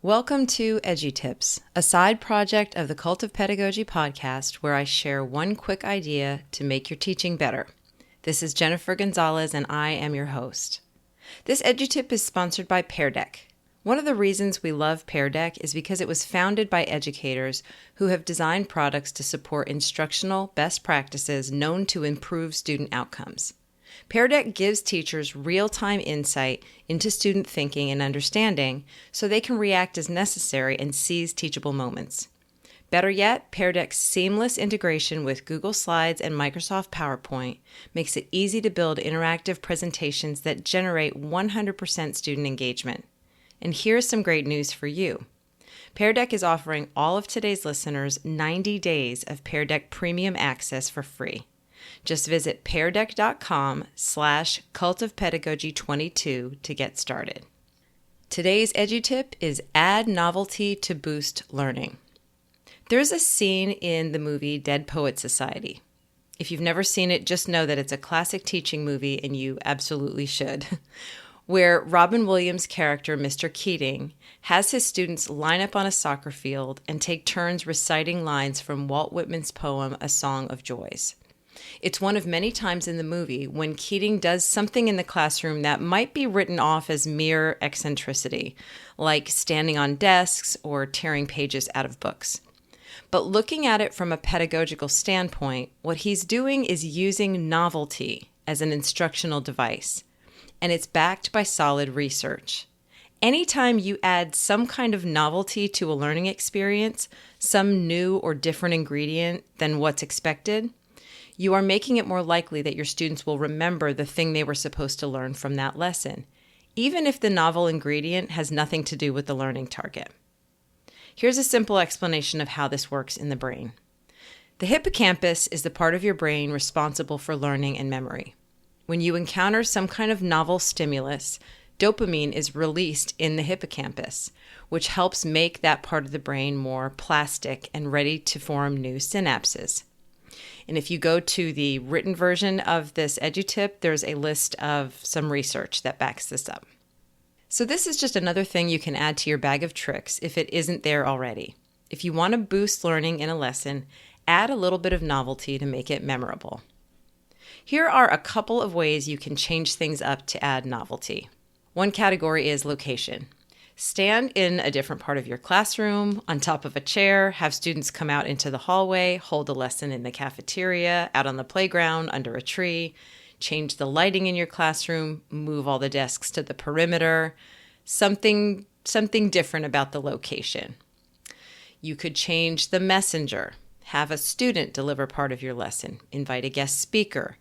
Welcome to EduTips, a side project of the Cult of Pedagogy podcast where I share one quick idea to make your teaching better. This is Jennifer Gonzalez and I am your host. This EduTip is sponsored by Pear Deck. One of the reasons we love Pear Deck is because it was founded by educators who have designed products to support instructional best practices known to improve student outcomes. Pear Deck gives teachers real-time insight into student thinking and understanding so they can react as necessary and seize teachable moments. Better yet, Pear Deck's seamless integration with Google Slides and Microsoft PowerPoint makes it easy to build interactive presentations that generate 100% student engagement. And here's some great news for you. Pear Deck is offering all of today's listeners 90 days of Pear Deck Premium Access for free. Just visit peardeck.com/cultofpedagogy22 to get started. Today's EduTip is add novelty to boost learning. There's a scene in the movie Dead Poets Society. If you've never seen it, just know that it's a classic teaching movie and you absolutely should, where Robin Williams' character, Mr. Keating, has his students line up on a soccer field and take turns reciting lines from Walt Whitman's poem, A Song of Joys. It's one of many times in the movie when Keating does something in the classroom that might be written off as mere eccentricity, like standing on desks or tearing pages out of books. But looking at it from a pedagogical standpoint, what he's doing is using novelty as an instructional device, and it's backed by solid research. Anytime you add some kind of novelty to a learning experience, some new or different ingredient than what's expected, you are making it more likely that your students will remember the thing they were supposed to learn from that lesson, even if the novel ingredient has nothing to do with the learning target. Here's a simple explanation of how this works in the brain. The hippocampus is the part of your brain responsible for learning and memory. When you encounter some kind of novel stimulus, dopamine is released in the hippocampus, which helps make that part of the brain more plastic and ready to form new synapses. And if you go to the written version of this EduTip, there's a list of some research that backs this up. So this is just another thing you can add to your bag of tricks if it isn't there already. If you want to boost learning in a lesson, add a little bit of novelty to make it memorable. Here are a couple of ways you can change things up to add novelty. One category is location. Stand in a different part of your classroom, on top of a chair, have students come out into the hallway, hold a lesson in the cafeteria, out on the playground, under a tree, change the lighting in your classroom, move all the desks to the perimeter, something different about the location. You could change the messenger, have a student deliver part of your lesson, invite a guest speaker,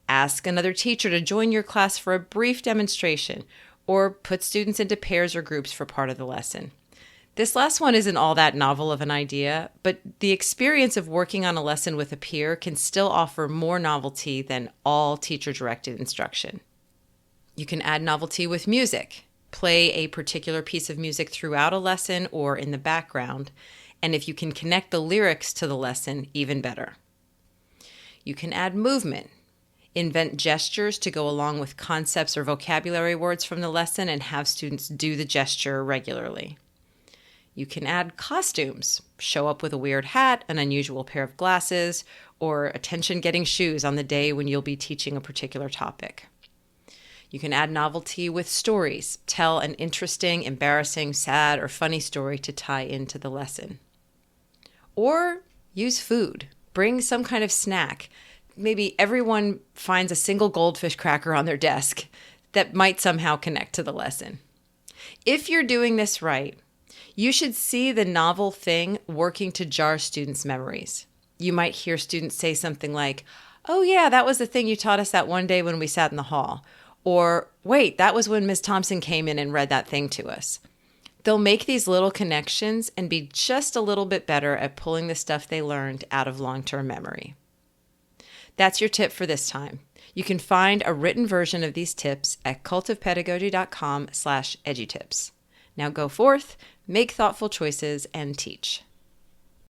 ask another teacher to join your class for a brief demonstration, or put students into pairs or groups for part of the lesson. This last one isn't all that novel of an idea, but the experience of working on a lesson with a peer can still offer more novelty than all teacher-directed instruction. You can add novelty with music. Play a particular piece of music throughout a lesson or in the background, and if you can connect the lyrics to the lesson, even better. You can add movement. Invent gestures to go along with concepts or vocabulary words from the lesson and have students do the gesture regularly. You can add costumes. Show up with a weird hat, an unusual pair of glasses, or attention-getting shoes on the day when you'll be teaching a particular topic. You can add novelty with stories. Tell an interesting, embarrassing, sad, or funny story to tie into the lesson. Or use food. Bring some kind of snack. Maybe everyone finds a single goldfish cracker on their desk that might somehow connect to the lesson. If you're doing this right, you should see the novel thing working to jar students' memories. You might hear students say something like, "Oh yeah, that was the thing you taught us that one day when we sat in the hall." Or, "Wait, that was when Ms. Thompson came in and read that thing to us." They'll make these little connections and be just a little bit better at pulling the stuff they learned out of long-term memory. That's your tip for this time. You can find a written version of these tips at cultofpedagogy.com/edutips. Now go forth, make thoughtful choices, and teach.